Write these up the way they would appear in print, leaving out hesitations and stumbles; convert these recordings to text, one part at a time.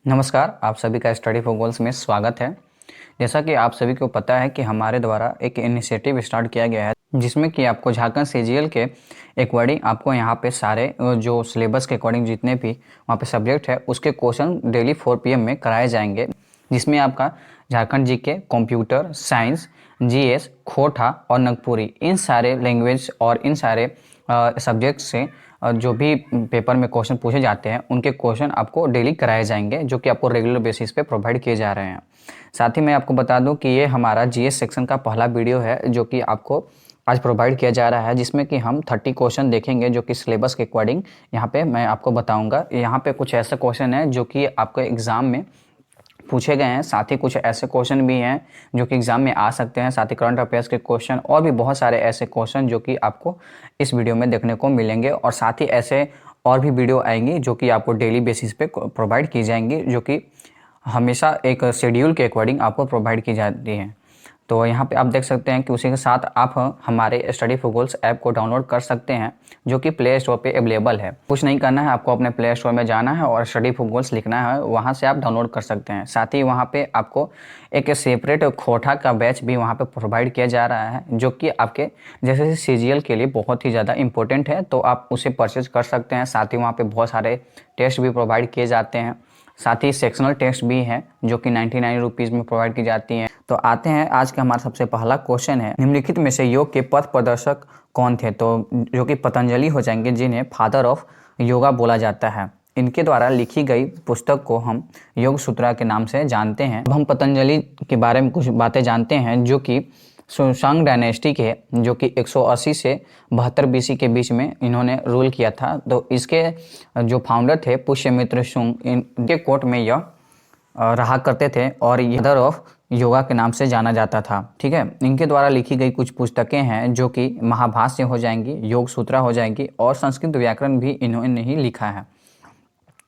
नमस्कार, आप सभी का स्टडी फॉर गोल्स में स्वागत है। जैसा कि आप सभी को पता है कि हमारे द्वारा एक इनिशिएटिव स्टार्ट किया गया है जिसमें कि आपको झारखंड सीजीएल के अकॉर्डिंग आपको यहाँ पे सारे जो सिलेबस के अकॉर्डिंग जितने भी वहाँ पे सब्जेक्ट है उसके क्वेश्चन डेली 4 PM में कराए जाएंगे, जिसमें आपका Jharkhand GK, computer science, GS, खोटा और नागपुरी इन सारे लैंग्वेज और इन सारे सब्जेक्ट से जो भी पेपर में क्वेश्चन पूछे जाते हैं उनके क्वेश्चन आपको डेली कराए जाएंगे, जो कि आपको रेगुलर बेसिस पे प्रोवाइड किए जा रहे हैं। साथ ही मैं आपको बता दूं कि ये हमारा जीएस सेक्शन का पहला वीडियो है जो कि आपको आज प्रोवाइड किया जा रहा है, जिसमें कि हम 30 क्वेश्चन देखेंगे जो कि सिलेबस के अकॉर्डिंग यहाँ पे मैं आपको बताऊंगा। यहाँ पे कुछ ऐसे क्वेश्चन है जो कि आपको एग्जाम में पूछे गए हैं, साथ ही कुछ ऐसे क्वेश्चन भी हैं जो कि एग्जाम में आ सकते हैं, साथ ही करंट अफेयर्स के क्वेश्चन और भी बहुत सारे ऐसे क्वेश्चन जो कि आपको इस वीडियो में देखने को मिलेंगे। और साथ ही ऐसे और भी वीडियो आएंगी जो कि आपको डेली बेसिस पे प्रोवाइड की जाएंगी, जो कि हमेशा एक शेड्यूल के अकॉर्डिंग आपको प्रोवाइड की जाती हैं। तो यहाँ पे आप देख सकते हैं कि उसी के साथ आप हमारे स्टडी फॉर गोल्स ऐप को डाउनलोड कर सकते हैं, जो कि प्ले स्टोर पे अवेलेबल है। कुछ नहीं करना है, आपको अपने प्ले स्टोर में जाना है और स्टडी फॉर गोल्स लिखना है, वहाँ से आप डाउनलोड कर सकते हैं। साथ ही वहाँ पे आपको एक सेपरेट खोटा का बैच भी वहाँ पे प्रोवाइड किया जा रहा है, जो कि आपके जैसे सीजीएल के लिए बहुत ही ज़्यादा इंपॉर्टेंट है, तो आप उसे परचेज कर सकते हैं। साथ ही वहाँ पर बहुत सारे टेस्ट भी प्रोवाइड किए जाते हैं, साथ ही सेक्शनल टेस्ट भी है जो कि 99 रुपीज़ में प्रोवाइड की जाती हैं। तो आते हैं आज का हमारा सबसे पहला क्वेश्चन है, निम्नलिखित में से योग के पथ प्रदर्शक कौन थे? तो जो कि पतंजलि हो जाएंगे, जिन्हें फादर ऑफ योगा बोला जाता है। इनके द्वारा लिखी गई पुस्तक को हम योग सूत्रा के नाम से जानते हैं। अब हम पतंजलि के बारे में कुछ बातें जानते हैं, जो कि सुशांग डायनेस्टी के, जो कि 180 से 72 BC के बीच में इन्होंने रूल किया था। तो इसके जो फाउंडर थे पुष्यमित्र शुंग, इनके कोर्ट में यह रहा करते थे और ये मदर ऑफ योगा के नाम से जाना जाता था। ठीक है, इनके द्वारा लिखी गई कुछ पुस्तकें हैं जो कि महाभाष्य हो जाएंगी, योग सूत्रा हो जाएंगी और संस्कृत व्याकरण भी इन्होंने ही लिखा है।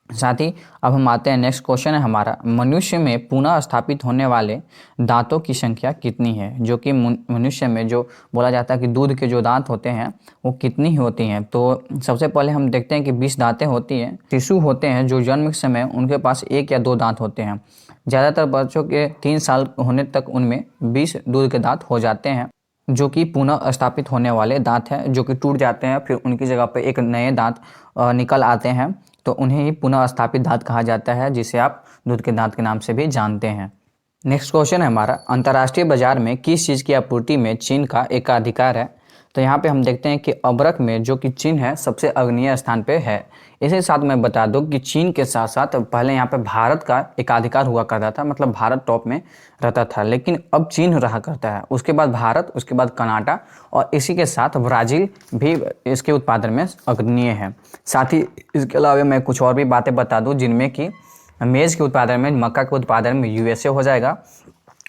साथ ही अब हम आते हैं, नेक्स्ट क्वेश्चन है हमारा, मनुष्य में पुनः स्थापित होने वाले दांतों की संख्या कितनी है? जो कि मनुष्य में जो बोला जाता है कि दूध के जो दांत होते हैं वो कितनी होती हैं? तो सबसे पहले हम देखते हैं कि 20 दांतें होती हैं। शिशु होते हैं जो जन्म के समय उनके पास 1 या 2 दांत होते हैं। ज़्यादातर बच्चों के 3 साल होने तक उनमें 20 दूध के दांत हो जाते हैं, जो कि पुनः स्थापित होने वाले दांत हैं, जो कि टूट जाते हैं फिर उनकी जगह पर एक नए दांत निकल आते हैं, तो उन्हें ही पुनः स्थापित दांत कहा जाता है, जिसे आप दूध के दांत के नाम से भी जानते हैं। नेक्स्ट क्वेश्चन है हमारा, अंतर्राष्ट्रीय बाजार में किस चीज़ की आपूर्ति में चीन का एकाधिकार है? तो यहाँ पे हम देखते हैं कि अबरख में जो कि चीन है सबसे अग्रणीय स्थान पे है। इसी साथ मैं बता दूं कि चीन के साथ साथ पहले यहाँ पे भारत का एकाधिकार हुआ करता था, मतलब भारत टॉप में रहता था, लेकिन अब चीन रहा करता है, उसके बाद भारत, उसके बाद कनाडा और इसी के साथ ब्राज़ील भी इसके उत्पादन में अग्रणीय है। साथ ही इसके अलावा मैं कुछ और भी बातें बता दूँ, जिनमें कि मेज़ के उत्पादन में, मक्का के उत्पादन में यूएसए हो जाएगा,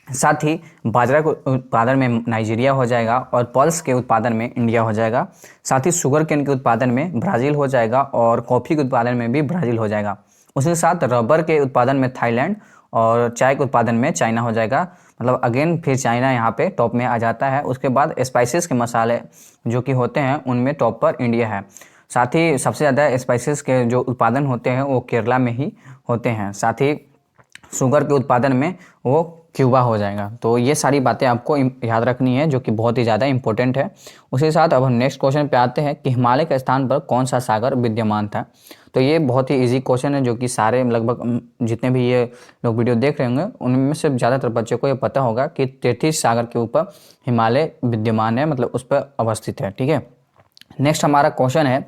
साथ ही बाजरा के उत्पादन में नाइजीरिया हो जाएगा और पल्स के उत्पादन में इंडिया हो जाएगा। साथ ही शुगर केन के उत्पादन में ब्राज़ील हो जाएगा और कॉफ़ी के उत्पादन में भी ब्राज़ील हो जाएगा। उसके साथ रबर के उत्पादन में थाईलैंड और चाय के उत्पादन में चाइना हो जाएगा। मतलब अगेन फिर चाइना यहाँ पे टॉप में आ जाता है। उसके बाद स्पाइसेस के मसाले जो कि होते हैं उनमें टॉप पर इंडिया है। साथ ही सबसे ज़्यादा स्पाइसेस के जो उत्पादन होते हैं वो केरला में ही होते हैं। साथ ही शुगर के उत्पादन में वो क्यूबा हो जाएगा। तो ये सारी बातें आपको याद रखनी है, जो कि बहुत ही ज़्यादा इंपॉर्टेंट है। उसके साथ अब हम नेक्स्ट क्वेश्चन पे आते हैं कि हिमालय के स्थान पर कौन सा सागर विद्यमान था? तो ये बहुत ही इजी क्वेश्चन है, जो कि सारे लगभग जितने भी ये लोग वीडियो देख रहे होंगे उनमें से ज़्यादातर बच्चों को ये पता होगा कि तैतीस सागर के ऊपर हिमालय विद्यमान है, मतलब उस पर अवस्थित है। ठीक है, नेक्स्ट हमारा क्वेश्चन है,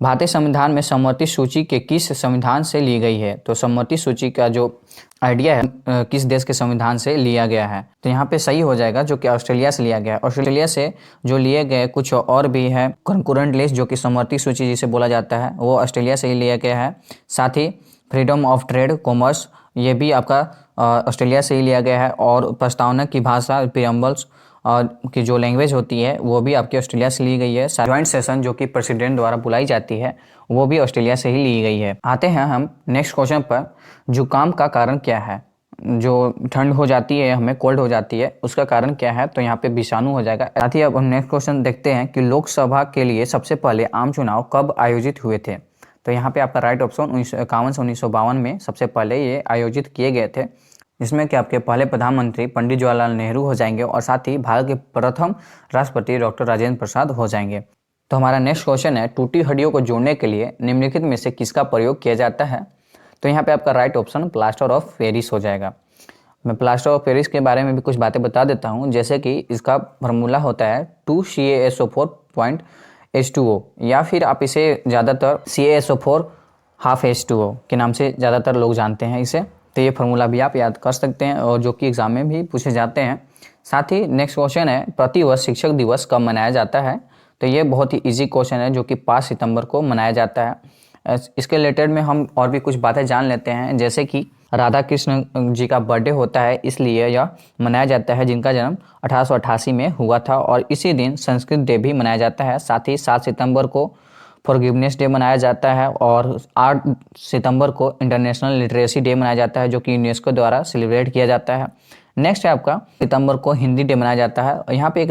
भारतीय संविधान में समवर्ती सूची के किस संविधान से ली गई है? तो समवर्ती सूची का जो आइडिया है किस देश के संविधान से लिया गया है? तो यहाँ पे सही हो जाएगा, जो कि ऑस्ट्रेलिया से लिया गया है। ऑस्ट्रेलिया से जो लिए गए कुछ और भी है, कंकरेंट लिस्ट जो कि समवर्ती सूची जिसे बोला जाता है, वो ऑस्ट्रेलिया से ही लिया गया है। साथ ही फ्रीडम ऑफ ट्रेड कॉमर्स, ये भी आपका ऑस्ट्रेलिया से ही लिया गया है। और प्रस्तावना की भाषा प्रीएम्बल्स की जो लैंग्वेज होती है वो भी आपकी ऑस्ट्रेलिया से ली गई है। ज्वाइंट सेशन जो कि प्रेसिडेंट द्वारा बुलाई जाती है वो भी ऑस्ट्रेलिया से ही ली गई है। आते हैं हम नेक्स्ट क्वेश्चन पर, जुकाम का कारण क्या है? जो ठंड हो जाती है, हमें कोल्ड हो जाती है, उसका कारण क्या है? तो यहाँ पे विषाणु हो जाएगा। साथ ही अब हम नेक्स्ट क्वेश्चन देखते हैं कि लोकसभा के लिए सबसे पहले आम चुनाव कब आयोजित हुए थे? तो यहाँ पे आपका राइट ऑप्शन 1951 से 1952 में सबसे पहले ये आयोजित किए गए थे, जिसमें कि आपके पहले प्रधानमंत्री पंडित जवाहरलाल नेहरू हो जाएंगे और साथ ही भारत के प्रथम राष्ट्रपति डॉक्टर राजेंद्र प्रसाद हो जाएंगे। तो हमारा नेक्स्ट क्वेश्चन है, टूटी हड्डियों को जोड़ने के लिए निम्नलिखित में से किसका प्रयोग किया जाता है? तो यहाँ पे आपका right option plaster of Paris हो जाएगा। मैं प्लास्टर ऑफ पेरिस के बारे में भी कुछ बातें बता देता हूँ, जैसे कि इसका फार्मूला होता है 2CaSO4.H2O, या फिर आप इसे ज़्यादातर CaSO4 हाफ H2O के नाम से ज़्यादातर लोग जानते हैं इसे। तो ये फार्मूला भी आप याद कर सकते हैं और जो कि एग्जाम में भी पूछे जाते हैं। साथ ही नेक्स्ट क्वेश्चन है, प्रतिवर्ष शिक्षक दिवस कब मनाया जाता है? तो ये बहुत ही इजी क्वेश्चन है, जो कि 5 सितंबर को मनाया जाता है। इसके रिलेटेड में हम और भी कुछ बातें जान लेते हैं, जैसे कि राधा कृष्ण जी का बर्थडे होता है, इसलिए यह मनाया जाता है, जिनका जन्म 1888 में हुआ था, और इसी दिन संस्कृत डे भी मनाया जाता है। साथ ही 7 सितंबर को फॉरगिवनेस डे मनाया जाता है और 8 सितंबर को इंटरनेशनल लिटरेसी डे मनाया जाता है, जो कि यूनेस्को द्वारा सेलिब्रेट किया जाता है। नेक्स्ट है आपका सितंबर को हिंदी डे मनाया जाता है। यहाँ पे एक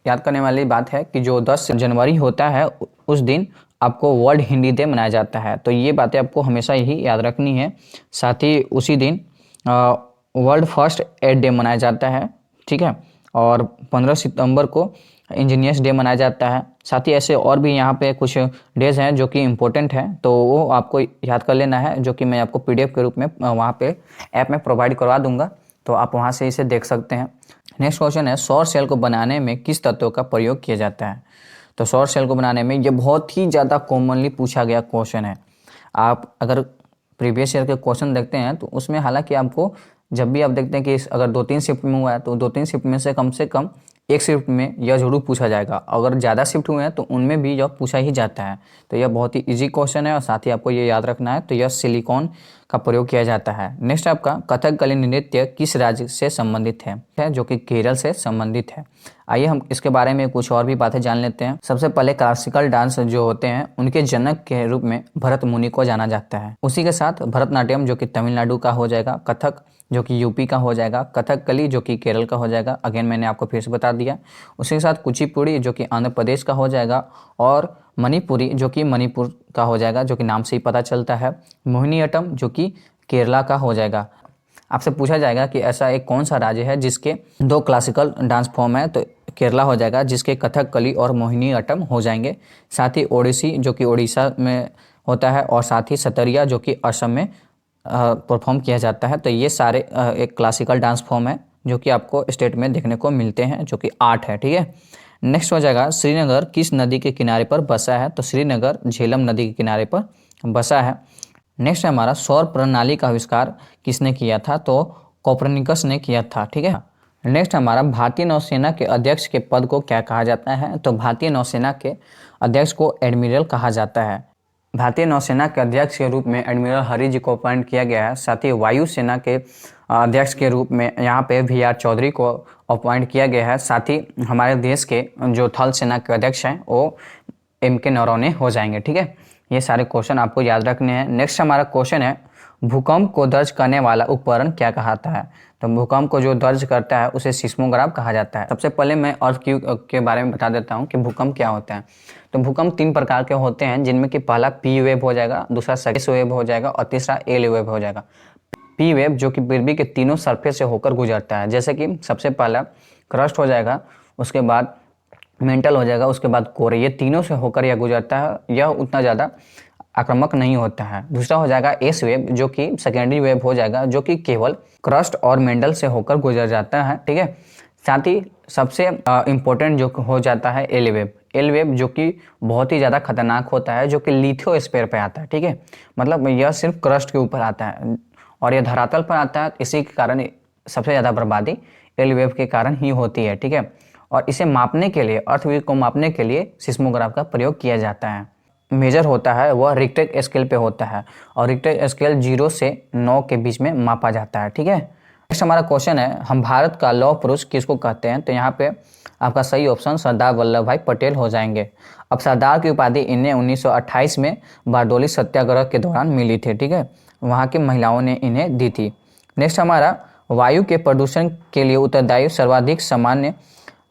याद करने वाली बात है कि जो 10 जनवरी होता है उस दिन आपको वर्ल्ड हिंदी डे मनाया जाता है, तो ये बातें आपको हमेशा यही याद रखनी है। साथ ही उसी दिन वर्ल्ड फर्स्ट एड डे मनाया जाता है, ठीक है, और 15 सितंबर को इंजीनियर्स डे मनाया जाता है। साथ ही ऐसे और भी यहाँ पे कुछ डेज हैं जो कि इम्पोर्टेंट हैं, तो वो आपको याद कर लेना है, जो कि मैं आपको PDF के रूप में वहाँ पे ऐप में प्रोवाइड करवा दूंगा, तो आप वहाँ से इसे देख सकते हैं। नेक्स्ट क्वेश्चन है, सौर सेल को बनाने में किस तत्वों का प्रयोग किया जाता है? तो सौर सेल को बनाने में ये बहुत ही ज़्यादा कॉमनली पूछा गया क्वेश्चन है। आप अगर प्रीवियस ईयर के क्वेश्चन देखते हैं तो उसमें हालांकि आपको जब भी आप देखते हैं कि अगर 2-3 शिफ्ट में हुआ है तो 2-3 शिफ्ट में से कम एक शिफ्ट में यह जरूर पूछा जाएगा। अगर ज़्यादा शिफ्ट हुए हैं तो उनमें भी यह पूछा ही जाता है। तो यह बहुत ही इजी क्वेश्चन है और साथ ही आपको ये याद रखना है। तो यह सिलिकॉन का प्रयोग किया जाता है। नेक्स्ट आपका कथकली नृत्य किस राज्य से संबंधित है? जो कि केरल से संबंधित है। आइए हम इसके बारे में कुछ और भी बातें जान लेते हैं। सबसे पहले क्लासिकल डांस जो होते हैं उनके जनक के रूप में भरत मुनि को जाना जाता है। उसी के साथ भरतनाट्यम जो कि तमिलनाडु का हो जाएगा, कथक जो कि यूपी का हो जाएगा, कथकली जो कि केरल का हो जाएगा, अगेन मैंने आपको फिर से बता दिया। उसी के साथ कुचिपुड़ी जो कि आंध्र प्रदेश का हो जाएगा, और मणिपुरी जो कि मणिपुर का हो जाएगा, जो कि नाम से ही पता चलता है। मोहिनीअट्टम जो कि केरला का हो जाएगा। आपसे पूछा जाएगा कि ऐसा एक कौन सा राज्य है जिसके 2 क्लासिकल डांस फॉर्म है, तो केरला हो जाएगा, जिसके कथकली और मोहिनीअट्टम हो जाएंगे। साथ ही ओडिसी जो कि उड़ीसा में होता है, और साथ ही सतरिया जो कि असम में परफॉर्म किया जाता है। तो ये सारे एक क्लासिकल डांस फॉर्म है जो कि आपको स्टेट में देखने को मिलते हैं, जो कि 8 है, ठीक है। नेक्स्ट हो जाएगा श्रीनगर किस नदी के किनारे पर बसा है? तो श्रीनगर झेलम नदी के किनारे पर बसा है। नेक्स्ट है हमारा सौर प्रणाली का आविष्कार किसने किया था? तो कोपरनिकस ने किया था, ठीक है। नेक्स्ट हमारा भारतीय नौसेना के अध्यक्ष के पद को क्या कहा जाता है? तो भारतीय नौसेना के अध्यक्ष को एडमिरल कहा जाता है। भारतीय नौसेना के अध्यक्ष के रूप में एडमिरल हरि जी को अपॉइंट किया गया है। साथ ही वायुसेना के अध्यक्ष के रूप में यहाँ पे VR चौधरी को अपॉइंट किया गया है। साथ ही हमारे देश के जो थल सेना के अध्यक्ष हैं वो MK नरवणे हो जाएंगे, ठीक है। ये सारे क्वेश्चन आपको याद रखने हैं। नेक्स्ट हमारा क्वेश्चन है भूकंप को दर्ज करने वाला उपकरण क्या कहलाता है? तो भूकंप को जो दर्ज करता है उसे सिस्मोग्राफ कहा जाता है। सबसे पहले मैं अर्थक्वेक के बारे में बता देता हूँ कि भूकंप क्या होता है। तो भूकंप 3 प्रकार के होते हैं, जिनमें कि पहला P वेव हो जाएगा, दूसरा S वेव हो जाएगा और तीसरा L वेव हो जाएगा। P वेव जो कि पृथ्वी के तीनों सरफेस से होकर गुजरता है, जैसे कि सबसे पहला क्रस्ट हो जाएगा, उसके बाद मेंटल हो जाएगा, उसके बाद कोर, ये तीनों से होकर यह गुजरता है। यह उतना ज़्यादा आक्रामक नहीं होता है। दूसरा हो जाएगा S वेव जो कि सेकेंडरी वेव हो जाएगा, जो कि केवल क्रस्ट और मेंटल से होकर गुजर जाता है, ठीक है। साथ ही सबसे इम्पोर्टेंट जो हो जाता है L वेव। L वेव जो कि बहुत ही ज़्यादा खतरनाक होता है, जो कि लिथोस्फीयर पे आता है, ठीक है। मतलब यह सिर्फ क्रस्ट के ऊपर आता है और यह धरातल पर आता है। इसी के कारण सबसे ज़्यादा बर्बादी L वेव के कारण ही होती है, ठीक है। और इसे मापने के लिए, अर्थक्वेक को मापने के लिए सिस्मोग्राफ का प्रयोग किया जाता है। मेजर होता है वह रिक्टर स्केल पे होता है, और रिक्टर स्केल 0 से 9 के बीच में मापा जाता है, ठीक है। नेक्स्ट हमारा क्वेश्चन है हम भारत का लौह पुरुष किसको कहते हैं? तो यहाँ पे आपका सही ऑप्शन सरदार वल्लभ भाई पटेल हो जाएंगे। अब सरदार की उपाधि इन्हें 1928 में बारडोली सत्याग्रह के दौरान मिली थी, ठीक है। वहाँ की महिलाओं ने इन्हें दी थी। नेक्स्ट हमारा वायु के प्रदूषण के लिए उत्तरदायी सर्वाधिक सामान्य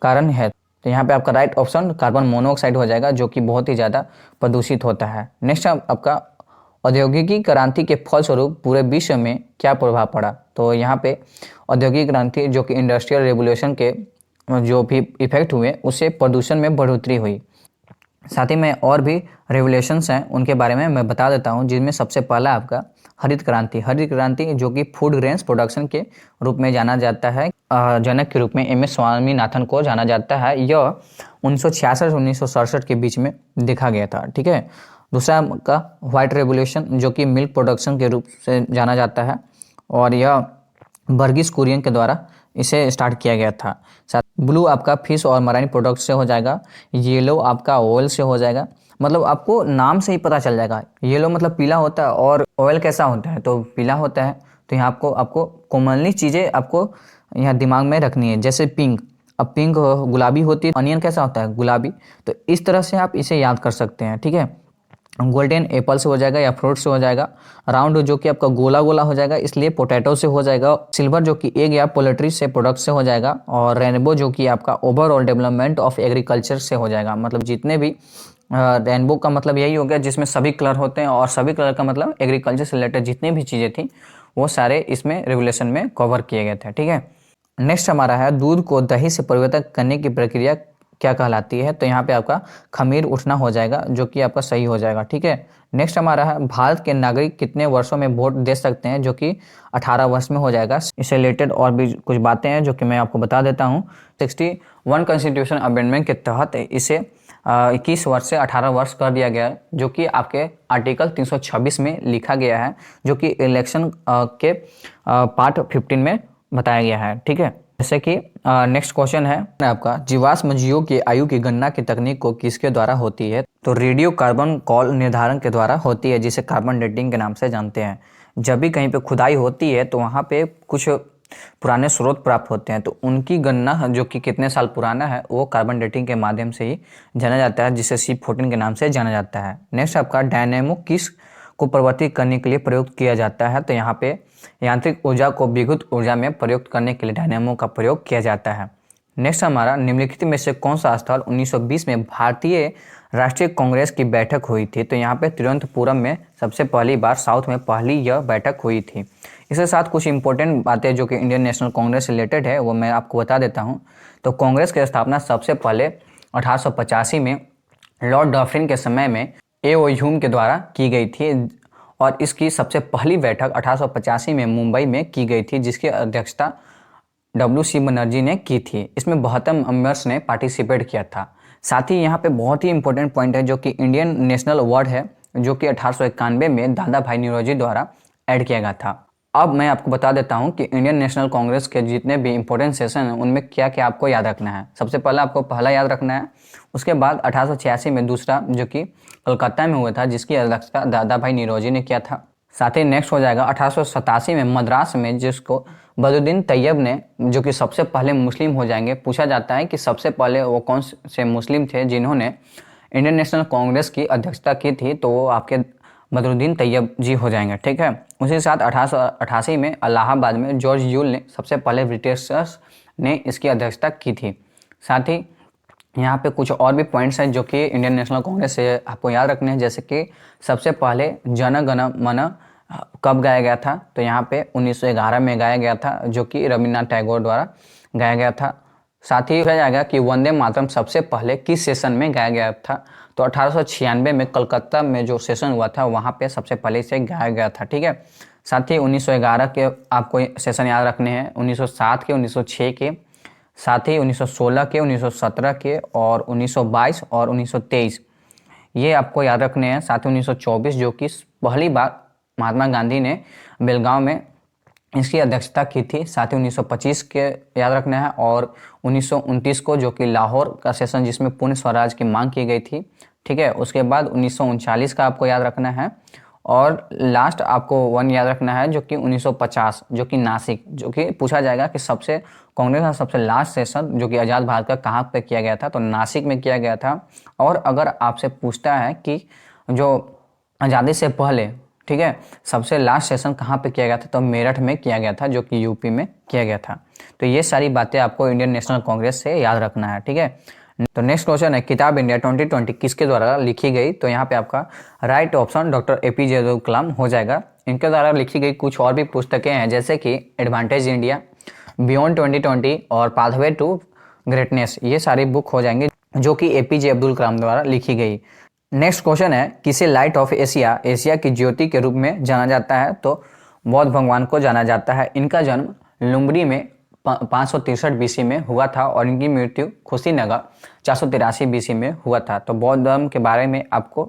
कारण है। तो यहाँ पे आपका राइट ऑप्शन कार्बन मोनोऑक्साइड हो जाएगा, जो कि बहुत ही ज़्यादा प्रदूषित होता है। नेक्स्ट आपका औद्योगिक क्रांति के फलस्वरूप पूरे विश्व में क्या प्रभाव पड़ा। तो यहाँ पे औद्योगिक क्रांति जो कि इंडस्ट्रियल रेवोल्यूशन के जो भी इफेक्ट हुए उससे प्रदूषण में बढ़ोतरी हुई। साथ ही में और भी रेवोल्यूशंस हैं उनके बारे में मैं बता देता हूं, जिनमें सबसे पहला आपका हरित क्रांति। हरित क्रांति जो कि फूड ग्रेन्स प्रोडक्शन के रूप में जाना जाता है, जनक के रूप में MS स्वामीनाथन को जाना जाता है। यह 1966-1967 के बीच में देखा गया था। ठीक है। दूसरा का व्हाइट रेवोल्यूशन जो कि मिल्क प्रोडक्शन के रूप से जाना जाता है, और यह वर्गीस कुरियन के द्वारा इसे स्टार्ट किया गया था। ब्लू आपका फिश और मराइन प्रोडक्ट से हो जाएगा। येलो आपका ऑयल से हो जाएगा। मतलब आपको नाम से ही पता चल जाएगा, येलो मतलब पीला होता है और ऑयल कैसा होता है तो पीला होता है। तो यहाँ आपको कॉमनली चीज़ें आपको यहाँ दिमाग में रखनी है। जैसे पिंक, अब पिंक गुलाबी होती है, अनियन कैसा होता है गुलाबी। तो इस तरह से आप इसे याद कर सकते हैं। ठीक है। गोल्डन एप्पल से हो जाएगा या फ्रूट से हो जाएगा। राउंड जो कि आपका गोला गोला हो जाएगा, इसलिए पोटैटो से हो जाएगा। सिल्वर जो कि एग या पोल्ट्री से प्रोडक्ट से हो जाएगा। और रेनबो जो कि आपका ओवरऑल डेवलपमेंट ऑफ एग्रीकल्चर से हो जाएगा। मतलब जितने भी रेनबो का मतलब यही हो गया जिसमें सभी कलर होते हैं, और सभी कलर का मतलब एग्रीकल्चर से रिलेटेड जितनी भी चीज़ें थी वो सारे इसमें रेगुलेशन में कवर किए गए थे। ठीक है। नेक्स्ट हमारा है दूध को दही से परिवर्तित करने की प्रक्रिया क्या कहलाती है। तो यहाँ पे आपका खमीर उठना हो जाएगा, जो कि आपका सही हो जाएगा। ठीक है। नेक्स्ट हमारा है भारत के नागरिक कितने वर्षों में वोट दे सकते हैं, जो कि 18 वर्ष में हो जाएगा। इससे रिलेटेड और भी कुछ बातें हैं जो कि मैं आपको बता देता हूँ। 61 कॉन्स्टिट्यूशन अमेंडमेंट के तहत इसे 21 वर्ष से 18 वर्ष कर दिया गया है, जो कि आपके आर्टिकल 326 में लिखा गया है, जो कि इलेक्शन के पार्ट 15 में बताया गया है। ठीक है। जैसे कि नेक्स्ट क्वेश्चन है आपका, जीवाश्म जीवों की आयु की गणना की तकनीक को किसके द्वारा होती है। तो रेडियो कार्बन कॉल निर्धारण के द्वारा होती है, जिसे कार्बन डेटिंग के नाम से जानते हैं। जब भी कहीं पे खुदाई होती है तो वहाँ पे कुछ पुराने स्रोत प्राप्त होते हैं, तो उनकी गणना जो कि कितने साल पुराना है वो कार्बन डेटिंग के माध्यम से ही जाना जाता है, जिसे C14 के नाम से जाना जाता है। नेक्स्ट आपका डायनेमो किस को परिवर्तित करने के लिए प्रयुक्त किया जाता है। तो यहाँ पे यांत्रिक ऊर्जा को विद्युत ऊर्जा में प्रयुक्त करने के लिए डायनेमो का प्रयोग किया जाता है। नेक्स्ट हमारा, निम्नलिखित में से कौन सा स्थल 1920 में भारतीय राष्ट्रीय कांग्रेस की बैठक हुई थी। तो यहाँ पे तिरुवनंतपुरम में सबसे पहली बार साउथ में पहली यह बैठक हुई थी। इसके साथ कुछ इंपॉर्टेंट बातें जो कि इंडियन नेशनल कांग्रेस से रिलेटेड है वो मैं आपको बता देता हूँ। तो कांग्रेस की स्थापना सबसे पहले 1885 में लॉर्ड डफरिन के समय में A.O. ह्यूम के द्वारा की गई थी, और इसकी सबसे पहली बैठक 1885 में मुंबई में की गई थी, जिसकी अध्यक्षता W.C. बनर्जी ने की थी। इसमें 72 मेंबर्स ने पार्टिसिपेट किया था। साथ ही यहाँ पे बहुत ही इंपॉर्टेंट पॉइंट है जो कि इंडियन नेशनल अवार्ड है, जो कि 1891 में दादा भाई नौरोजी द्वारा ऐड किया गया था। अब मैं आपको बता देता हूँ कि इंडियन नेशनल कांग्रेस के जितने भी इंपॉर्टेंट सेशन हैं उनमें क्या क्या आपको याद रखना है। सबसे पहले आपको पहला याद रखना है, उसके बाद 1886 में दूसरा जो कि कलकत्ता में हुआ था, जिसकी अध्यक्षता दादा भाई नौरोजी ने किया था। साथ ही नेक्स्ट हो जाएगा 1887 में मद्रास में, जिसको बदरुद्दीन तैयब ने, जो कि सबसे पहले मुस्लिम हो जाएंगे। पूछा जाता है कि सबसे पहले वो कौन से मुस्लिम थे जिन्होंने इंडियन नेशनल कांग्रेस की अध्यक्षता की थी, तो वो आपके बदरुद्दीन तैयब जी हो जाएंगे। ठीक है। उसी के साथ 1888 में इलाहाबाद में जॉर्ज यूल ने सबसे पहले ब्रिटिशर्स ने इसकी अध्यक्षता की थी। साथ ही यहाँ पे कुछ और भी पॉइंट्स हैं जो कि इंडियन नेशनल कांग्रेस से आपको याद रखने हैं। जैसे कि सबसे पहले जन गण मन कब गाया गया था। तो यहाँ पे 1911 में गाया गया था, जो कि रविन्द्रनाथ टैगोर द्वारा गाया गया था। साथ ही कहा जाएगा कि वंदे मातरम सबसे पहले किस सेशन में गाया गया था। तो 1896 में कलकत्ता में जो सेशन हुआ था वहाँ पे सबसे पहले इसे गाया गया था। ठीक है। साथ ही 1911 के आपको सेशन याद रखने हैं, 1907 के, 1906 के, साथ ही 1916 के, 1917 के, और 1922 और 1923 ये आपको याद रखने हैं। साथ ही 1924 जो कि पहली बार महात्मा गांधी ने बेलगांव में इसकी अध्यक्षता की थी। साथ ही 1925 के याद रखना है, और 1929 को जो कि लाहौर का सेशन जिसमें पूर्ण स्वराज की मांग की गई थी। ठीक है। उसके बाद 1939 का आपको याद रखना है, और लास्ट आपको वन याद रखना है जो कि 1950 जो कि नासिक, जो कि पूछा जाएगा कि सबसे कांग्रेस का सबसे लास्ट सेशन जो कि आज़ाद भारत का कहाँ पे किया गया था। तो नासिक में किया गया था। और अगर आपसे पूछता है कि जो आज़ादी से पहले, ठीक है, सबसे लास्ट सेशन कहाँ पे किया गया था, तो मेरठ में किया गया था, जो कि यूपी में किया गया था। तो ये सारी बातें आपको इंडियन नेशनल कांग्रेस से याद रखना है। ठीक है। तो नेक्स्ट क्वेश्चन है, किताब इंडिया 2020 किसके द्वारा लिखी गई? तो यहाँ पे आपका right option doctor APJ Abdul Kalam हो जाएगा। इनके द्वारा लिखी गई कुछ और भी पुस्तकें हैं, जैसे कि एडवांटेज इंडिया, बियॉन्ड 2020 और पाथवे टू ग्रेटनेस। ये सारी बुक हो जाएंगे जो कि APJ अब्दुल कलाम द्वारा लिखी गई। नेक्स्ट क्वेश्चन है, किसे लाइट ऑफ एशिया, एशिया की ज्योति के रूप में जाना जाता है? तो बौद्ध भगवान को जाना जाता है। इनका जन्म लुम्बनी में 563 BC में हुआ था और इनकी मृत्यु कुशीनगर 483 BC में हुआ था। तो बौद्ध धर्म के बारे में आपको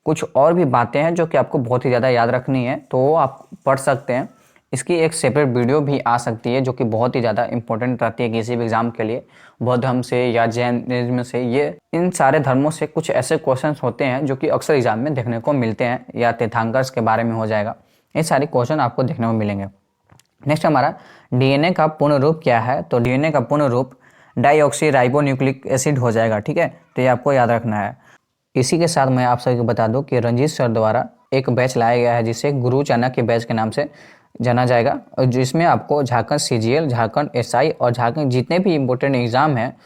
कुछ और भी बातें हैं जो कि आपको बहुत ही ज़्यादा याद रखनी है, तो वो आप पढ़ सकते हैं। इसकी एक सेपरेट वीडियो भी आ सकती है जो कि बहुत ही ज़्यादा इंपॉर्टेंट रहती है किसी भी एग्जाम के लिए। बौद्ध धर्म से या जैनिज्म से, ये इन सारे धर्मों से कुछ ऐसे क्वेश्चंस होते हैं जो कि अक्सर एग्जाम में देखने को मिलते हैं, या तीर्थंकर्स के बारे में हो जाएगा। ये सारे क्वेश्चन आपको देखने को मिलेंगे। नेक्स्ट हमारा DNA का पूर्ण रूप क्या है? तो DNA का पूर्ण रूप डाईऑक्सी राइबोन्यूक्लिक एसिड हो जाएगा, ठीक है। तो ये आपको याद रखना है। इसी के साथ मैं आप सभी को बता दूं कि रंजीत सर द्वारा एक बैच लाया गया है जिसे गुरु चाणक्य के बैच के नाम से जाना जाएगा, और जिसमें आपको झारखंड CGL, झारखंड SI और झारखंड जितने भी इंपॉर्टेंट एग्जाम हैं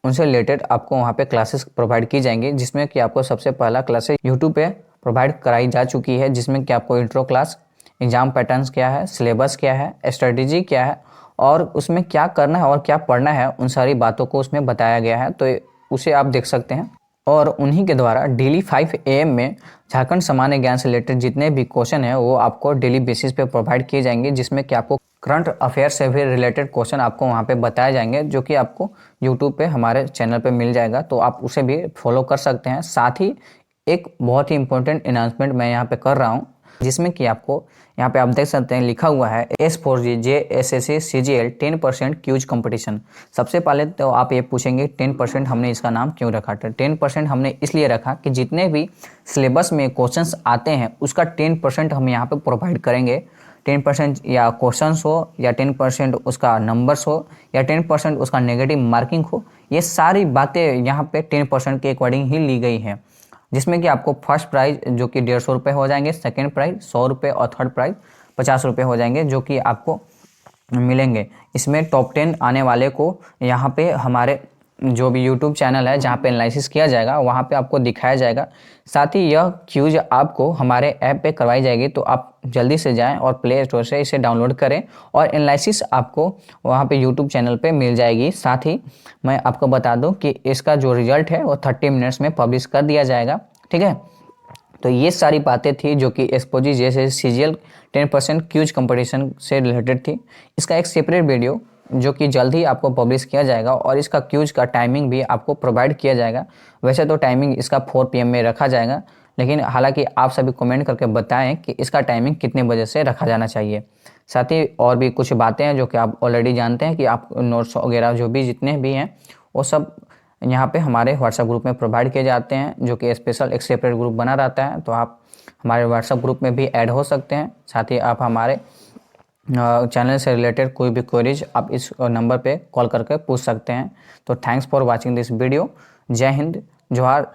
उनसे रिलेटेड आपको वहाँ पे क्लासेस प्रोवाइड की जाएंगी, जिसमें कि आपको सबसे पहला क्लासेस यूट्यूब पे प्रोवाइड कराई जा चुकी है, जिसमें कि आपको इंट्रो क्लास, एग्जाम पैटर्न्स क्या है, सिलेबस क्या है, स्ट्रेटेजी क्या है और उसमें क्या करना है और क्या पढ़ना है, उन सारी बातों को उसमें बताया गया है। तो उसे आप देख सकते हैं। और उन्हीं के द्वारा डेली 5 AM में झारखंड सामान्य ज्ञान से रिलेटेड जितने भी क्वेश्चन है वो आपको डेली बेसिस पे प्रोवाइड किए जाएंगे, जिसमें कि आपको करंट अफेयर से भी रिलेटेड क्वेश्चन आपको वहाँ पे बताए जाएंगे, जो कि आपको यूट्यूब पे हमारे चैनल पे मिल जाएगा। तो आप उसे भी फॉलो कर सकते हैं। साथ ही एक बहुत ही इंपॉर्टेंट अनाउंसमेंट मैं यहाँ पे कर रहा हूँ, जिसमें कि आपको यहाँ पे आप देख सकते हैं लिखा हुआ है S4G JSSC CGL 10% cues competition. सबसे पहले तो आप ये पूछेंगे 10% हमने इसका नाम क्यों रखा? 10% हमने इसलिए रखा कि जितने भी सिलेबस में क्वेश्चंस आते हैं उसका 10% हम यहाँ पे प्रोवाइड करेंगे। 10% या क्वेश्चंस हो, या 10% उसका नंबर्स हो, या 10% उसका नेगेटिव मार्किंग हो, ये सारी बातें यहाँ पे 10% के अकॉर्डिंग ही ली गई हैं, जिसमें कि आपको फर्स्ट प्राइज जो कि 150 रुपये हो जाएंगे, सेकेंड प्राइज 100 रुपये और थर्ड प्राइज 50 रुपये हो जाएंगे, जो कि आपको मिलेंगे। इसमें टॉप 10 आने वाले को यहाँ पे हमारे जो भी यूट्यूब चैनल है जहाँ पे एनालिसिस किया जाएगा वहाँ पे आपको दिखाया जाएगा। साथ ही यह क्यूज आपको हमारे ऐप पे करवाई जाएगी, तो आप जल्दी से जाएं और प्ले स्टोर से इसे डाउनलोड करें और एनालिसिस आपको वहाँ पे यूट्यूब चैनल पे मिल जाएगी। साथ ही मैं आपको बता दूं कि इसका जो रिजल्ट है वो 30 मिनट्स में पब्लिश कर दिया जाएगा, ठीक है। तो ये सारी बातें थी जो कि S4G जैसे CGL 10% क्यूज कंपटीशन से रिलेटेड थी। इसका एक सेपरेट वीडियो जो कि जल्द ही आपको पब्लिश किया जाएगा और इसका क्यूज का टाइमिंग भी आपको प्रोवाइड किया जाएगा। वैसे तो टाइमिंग इसका 4 PM में रखा जाएगा, लेकिन हालांकि आप सभी कमेंट करके बताएं कि इसका टाइमिंग कितने बजे से रखा जाना चाहिए। साथ ही और भी कुछ बातें हैं जो कि आप ऑलरेडी जानते हैं कि आप नोट्स वगैरह जो भी जितने भी हैं वो सब यहाँ पे हमारे व्हाट्सएप ग्रुप में प्रोवाइड किए जाते हैं, जो कि स्पेशल एक सेपरेट ग्रुप बना रहता है। तो आप हमारे व्हाट्सएप ग्रुप में भी ऐड हो सकते हैं। साथ ही आप हमारे चैनल से रिलेटेड कोई भी क्वेरीज आप इस नंबर पे कॉल करके पूछ सकते हैं। तो thanks for watching this video. जय हिंद, जोहार।